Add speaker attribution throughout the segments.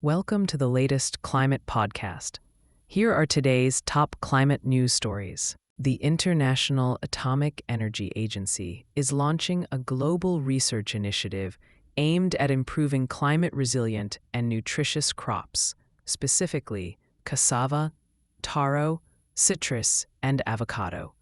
Speaker 1: Welcome to the latest climate podcast. Here are today's top climate news stories. The International Atomic Energy Agency is launching a global research initiative aimed at improving climate-resilient and nutritious crops, specifically cassava, taro, citrus, and avocado.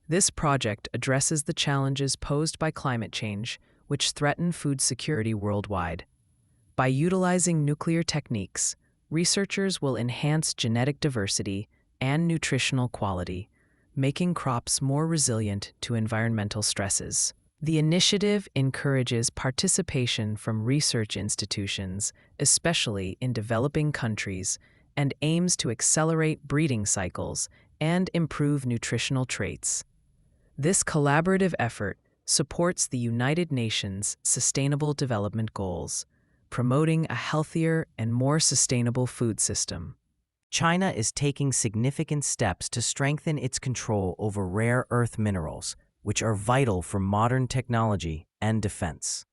Speaker 1: This project addresses the challenges posed by climate change, which threaten food security worldwide. By utilizing nuclear techniques, researchers will enhance genetic diversity and nutritional quality, making crops more resilient to environmental stresses. The initiative encourages participation from research institutions, especially in developing countries, and aims to accelerate breeding cycles and improve nutritional traits. This collaborative effort supports the United Nations Sustainable Development Goals, promoting a healthier and more sustainable food system.
Speaker 2: China is taking significant steps to strengthen its control over rare earth minerals, which are vital for modern technology and defense.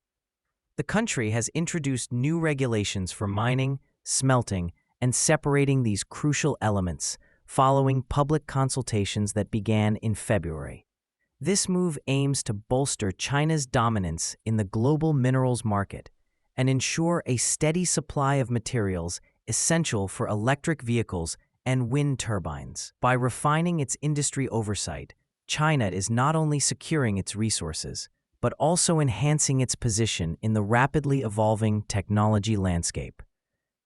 Speaker 2: The country has introduced new regulations for mining, smelting, and separating these crucial elements, following public consultations that began in February. This move aims to bolster China's dominance in the global minerals market and ensure a steady supply of materials essential for electric vehicles and wind turbines. By refining its industry oversight, China is not only securing its resources, but also enhancing its position in the rapidly evolving technology landscape.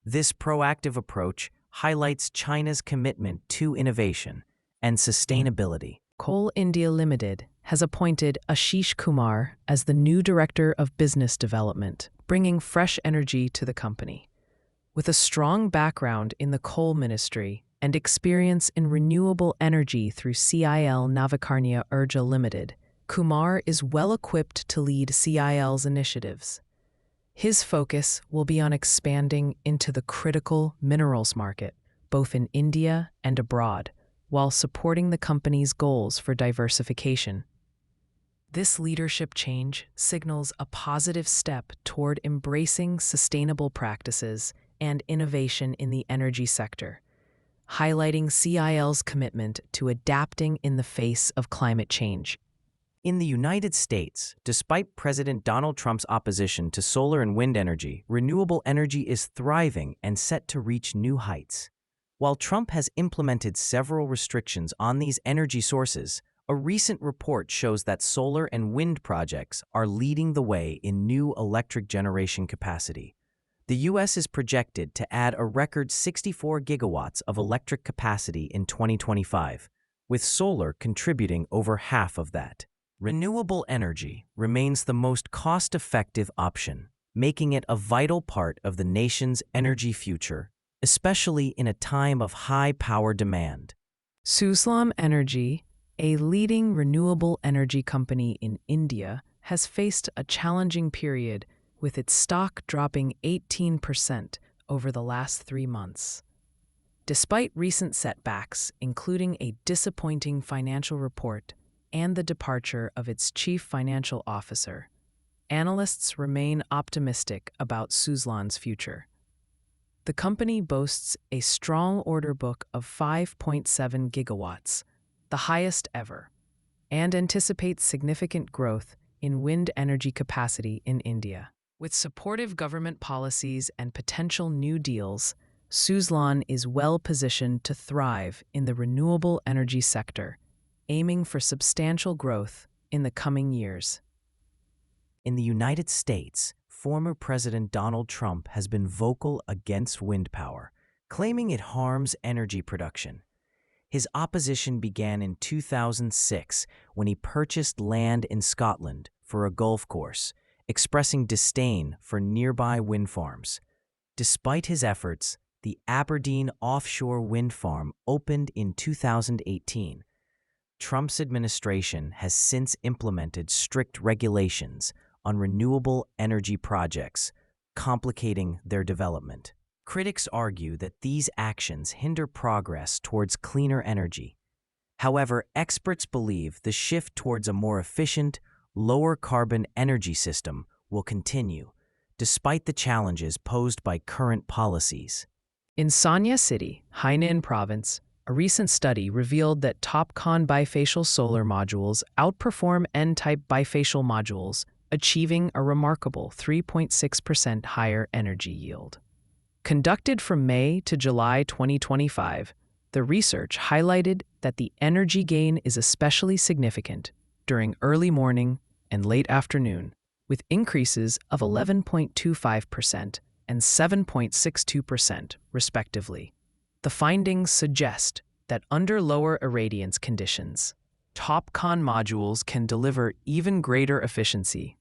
Speaker 2: This proactive approach highlights China's commitment to innovation and sustainability.
Speaker 1: Coal India Limited has appointed Asheesh Kumar as the new Director of Business Development, bringing fresh energy to the company. With a strong background in the coal ministry and experience in renewable energy through CIL Navicarnia Urja Limited, Kumar is well equipped to lead CIL's initiatives. His focus will be on expanding into the critical minerals market, both in India and abroad, while supporting the company's goals for diversification. This leadership change signals a positive step toward embracing sustainable practices and innovation in the energy sector, highlighting CIL's commitment to adapting in the face of climate change.
Speaker 2: In the United States, despite President Donald Trump's opposition to solar and wind energy, renewable energy is thriving and set to reach new heights. While Trump has implemented several restrictions on these energy sources, a recent report shows that solar and wind projects are leading the way in new electric generation capacity. The U.S. is projected to add a record 64 gigawatts of electric capacity in 2025, with solar contributing over half of that. Renewable energy remains the most cost-effective option, making it a vital part of the nation's energy future, especially in a time of high power demand.
Speaker 1: Suzlon Energy, a leading renewable energy company in India, has faced a challenging period with its stock dropping 18% over the last 3 months. Despite recent setbacks, including a disappointing financial report and the departure of its chief financial officer, analysts remain optimistic about Suzlon's future. The company boasts a strong order book of 5.7 gigawatts, the highest ever, and anticipates significant growth in wind energy capacity in India. With supportive government policies and potential new deals, Suzlon is well positioned to thrive in the renewable energy sector, aiming for substantial growth in the coming years.
Speaker 2: In the United States, former President Donald Trump has been vocal against wind power, claiming it harms energy production. His opposition began in 2006 when he purchased land in Scotland for a golf course, expressing disdain for nearby wind farms. Despite his efforts, the Aberdeen offshore wind farm opened in 2018. Trump's administration has since implemented strict regulations on renewable energy projects, complicating their development. Critics argue that these actions hinder progress towards cleaner energy. However, experts believe the shift towards a more efficient, lower-carbon energy system will continue, despite the challenges posed by current policies.
Speaker 1: In Sanya City, Hainan Province, a recent study revealed that TOPCon bifacial solar modules outperform N-type bifacial modules, achieving a remarkable 3.6% higher energy yield. Conducted from May to July 2025, the research highlighted that the energy gain is especially significant during early morning and late afternoon, with increases of 11.25% and 7.62%, respectively. The findings suggest that under lower irradiance conditions, TOPCon modules can deliver even greater efficiency.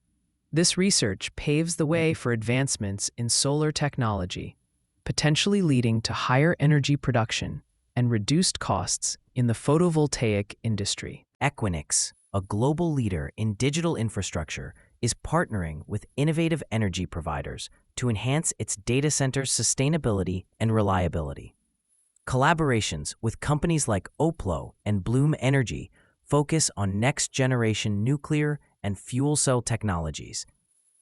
Speaker 1: This research paves the way for advancements in solar technology, potentially leading to higher energy production and reduced costs in the photovoltaic industry.
Speaker 2: Equinix, a global leader in digital infrastructure, is partnering with innovative energy providers to enhance its data center sustainability and reliability. Collaborations with companies like Oplo and Bloom Energy focus on next-generation nuclear and fuel cell technologies,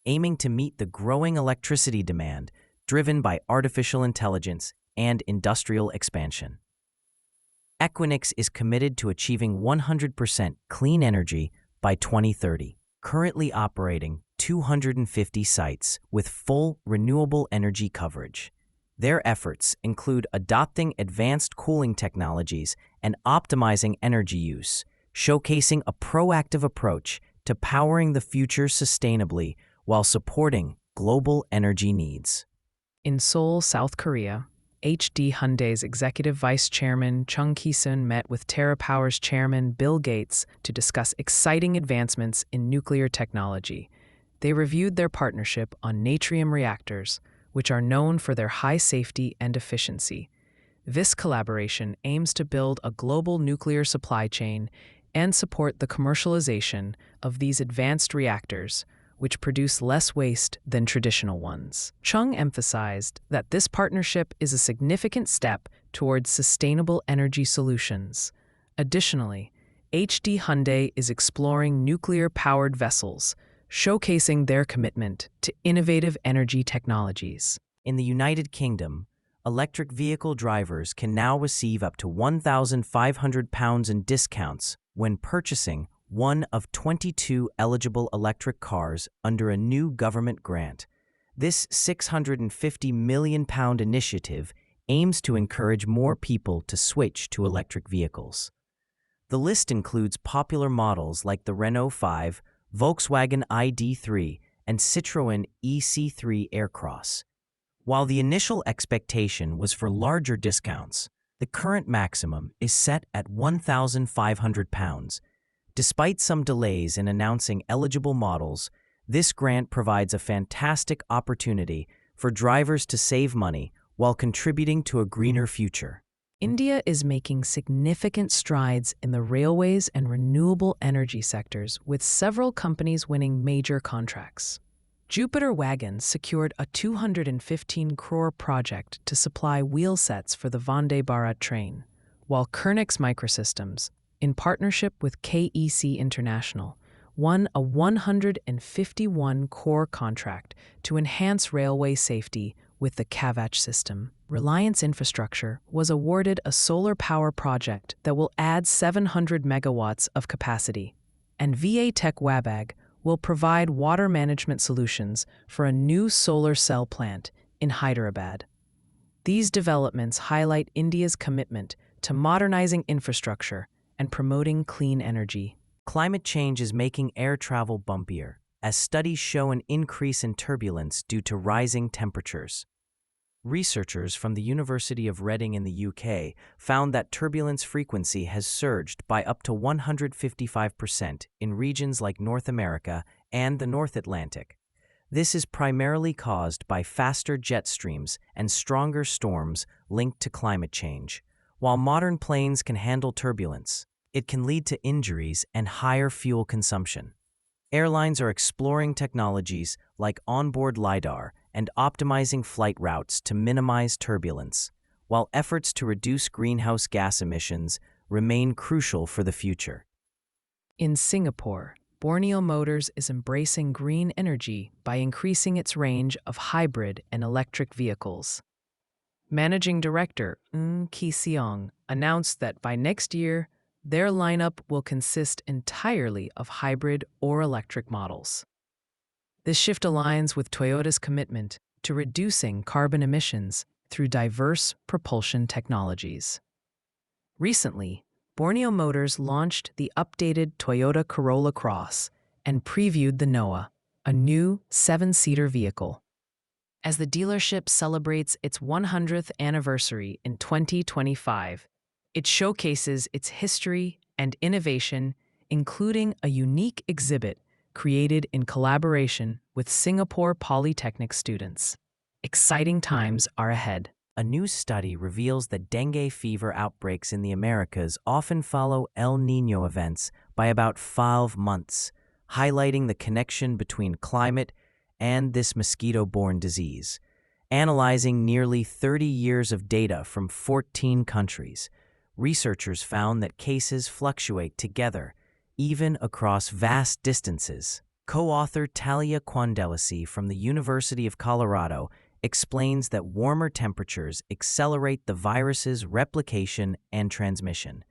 Speaker 2: aiming to meet the growing electricity demand driven by artificial intelligence and industrial expansion. Equinix is committed to achieving 100% clean energy by 2030, currently operating 250 sites with full renewable energy coverage. Their efforts include adopting advanced cooling technologies and optimizing energy use, showcasing a proactive approach to powering the future sustainably while supporting global energy needs.
Speaker 1: In Seoul, South Korea, Hyundai's executive vice chairman Chung Kisun met with TerraPower's chairman Bill Gates to discuss exciting advancements in nuclear technology. They reviewed their partnership on natrium reactors, which are known for their high safety and efficiency. This collaboration aims to build a global nuclear supply chain and support the commercialization of these advanced reactors, which produce less waste than traditional ones. Chung emphasized that this partnership is a significant step towards sustainable energy solutions. Additionally, Hyundai is exploring nuclear-powered vessels, showcasing their commitment to innovative energy technologies.
Speaker 2: In the United Kingdom, electric vehicle drivers can now receive up to £1,500 in discounts when purchasing one of 22 eligible electric cars under a new government grant. This £650 million initiative aims to encourage more people to switch to electric vehicles. The list includes popular models like the Renault 5, Volkswagen ID3, and Citroën EC3 Aircross. While the initial expectation was for larger discounts, the current maximum is set at £1,500. Despite some delays in announcing eligible models, this grant provides a fantastic opportunity for drivers to save money while contributing to a greener future.
Speaker 1: India is making significant strides in the railways and renewable energy sectors, with several companies winning major contracts. Jupiter Wagons secured a 215 crore project to supply wheel sets for the Vande Bharat train, while Kernix Microsystems, in partnership with KEC International, won a 151 crore contract to enhance railway safety with the Kavach system. Reliance Infrastructure was awarded a solar power project that will add 700 megawatts of capacity, and VA Tech Wabag will provide water management solutions for a new solar cell plant in Hyderabad. These developments highlight India's commitment to modernizing infrastructure and promoting clean energy.
Speaker 2: Climate change is making air travel bumpier, as studies show an increase in turbulence due to rising temperatures. Researchers from the University of Reading in the UK found that turbulence frequency has surged by up to 155% in regions like North America and the North Atlantic. This is primarily caused by faster jet streams and stronger storms linked to climate change. While modern planes can handle turbulence, it can lead to injuries and higher fuel consumption. Airlines are exploring technologies like onboard LiDAR and optimizing flight routes to minimize turbulence, while efforts to reduce greenhouse gas emissions remain crucial for the future.
Speaker 1: In Singapore, Borneo Motors is embracing green energy by increasing its range of hybrid and electric vehicles. Managing Director Kisun announced that by next year, their lineup will consist entirely of hybrid or electric models. This shift aligns with Toyota's commitment to reducing carbon emissions through diverse propulsion technologies. Recently, Borneo Motors launched the updated Toyota Corolla Cross and previewed the Noah, a new 7-seater vehicle. As the dealership celebrates its 100th anniversary in 2025, it showcases its history and innovation, including a unique exhibit created in collaboration with Singapore Polytechnic students. Exciting times are ahead.
Speaker 2: A new study reveals that dengue fever outbreaks in the Americas often follow El Niño events by about 5 months, highlighting the connection between climate and this mosquito-borne disease. Analyzing nearly 30 years of data from 14 countries, researchers found that cases fluctuate together, even across vast distances. Co-author Talia Quandelisi from the University of Colorado explains that warmer temperatures accelerate the virus's replication and transmission.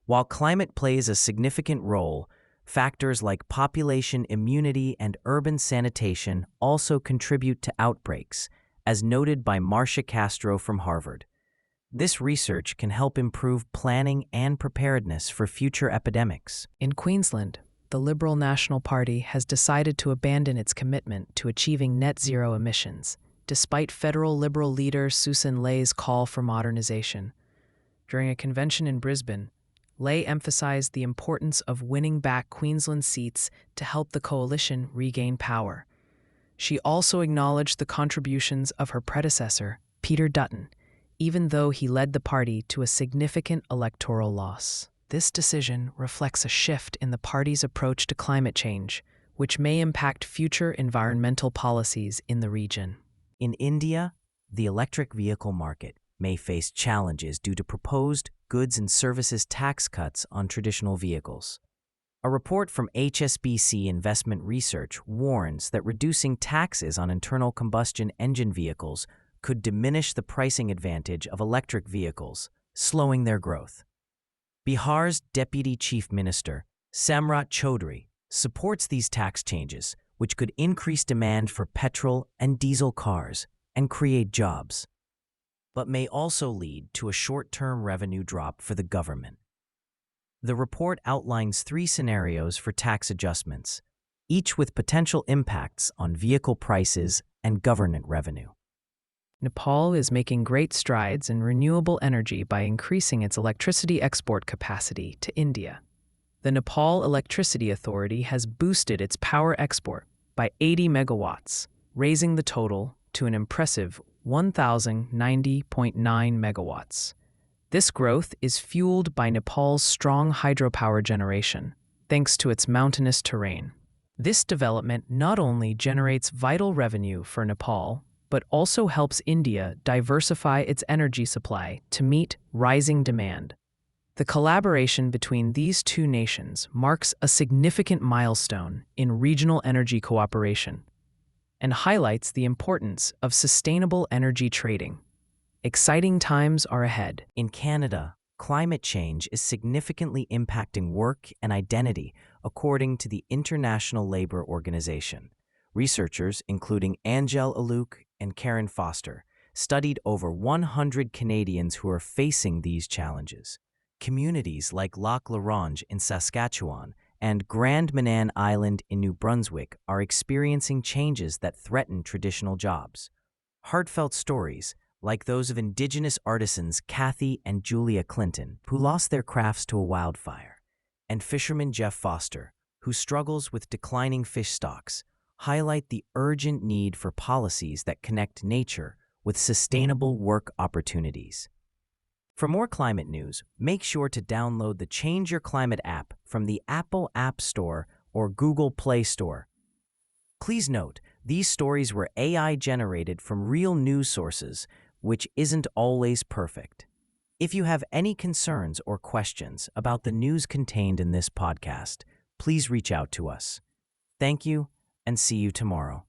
Speaker 2: While climate plays a significant role, factors like population immunity and urban sanitation also contribute to outbreaks, as noted by Marcia Castro from Harvard. This research can help improve planning and preparedness for future epidemics.
Speaker 1: In Queensland, the Liberal National Party has decided to abandon its commitment to achieving net zero emissions, despite federal Liberal leader Susan Lay's call for modernization. During a convention in Brisbane, Lay emphasized the importance of winning back Queensland seats to help the coalition regain power. She also acknowledged the contributions of her predecessor, Peter Dutton, even though he led the party to a significant electoral loss. This decision reflects a shift in the party's approach to climate change, which may impact future environmental policies in the region.
Speaker 2: In India, the electric vehicle market may face challenges due to proposed goods and services tax cuts on traditional vehicles. A report from HSBC Investment Research warns that reducing taxes on internal combustion engine vehicles could diminish the pricing advantage of electric vehicles, slowing their growth. Bihar's Deputy Chief Minister, Samrat Chaudhry, supports these tax changes, which could increase demand for petrol and diesel cars and create jobs, but may also lead to a short-term revenue drop for the government. The report outlines 3 scenarios for tax adjustments, each with potential impacts on vehicle prices and government revenue.
Speaker 1: Nepal is making great strides in renewable energy by increasing its electricity export capacity to India. The Nepal Electricity Authority has boosted its power export by 80 megawatts, raising the total to an impressive 1,090.9 megawatts. This growth is fueled by Nepal's strong hydropower generation, thanks to its mountainous terrain. This development not only generates vital revenue for Nepal, but also helps India diversify its energy supply to meet rising demand. The collaboration between these two nations marks a significant milestone in regional energy cooperation and highlights the importance of sustainable energy trading. Exciting times are ahead.
Speaker 2: In Canada, climate change is significantly impacting work and identity, according to the International Labour Organization. Researchers, including Angel Aluk and Karen Foster, studied over 100 Canadians who are facing these challenges. Communities like Lac La Ronge in Saskatchewan and Grand Manan Island in New Brunswick are experiencing changes that threaten traditional jobs. Heartfelt stories, like those of Indigenous artisans Kathy and Julia Clinton, who lost their crafts to a wildfire, and fisherman Jeff Foster, who struggles with declining fish stocks, highlight the urgent need for policies that connect nature with sustainable work opportunities. For more climate news, make sure to download the Change Your Climate app from the Apple App Store or Google Play Store. Please note, these stories were AI-generated from real news sources, which isn't always perfect. If you have any concerns or questions about the news contained in this podcast, please reach out to us. Thank you, and see you tomorrow.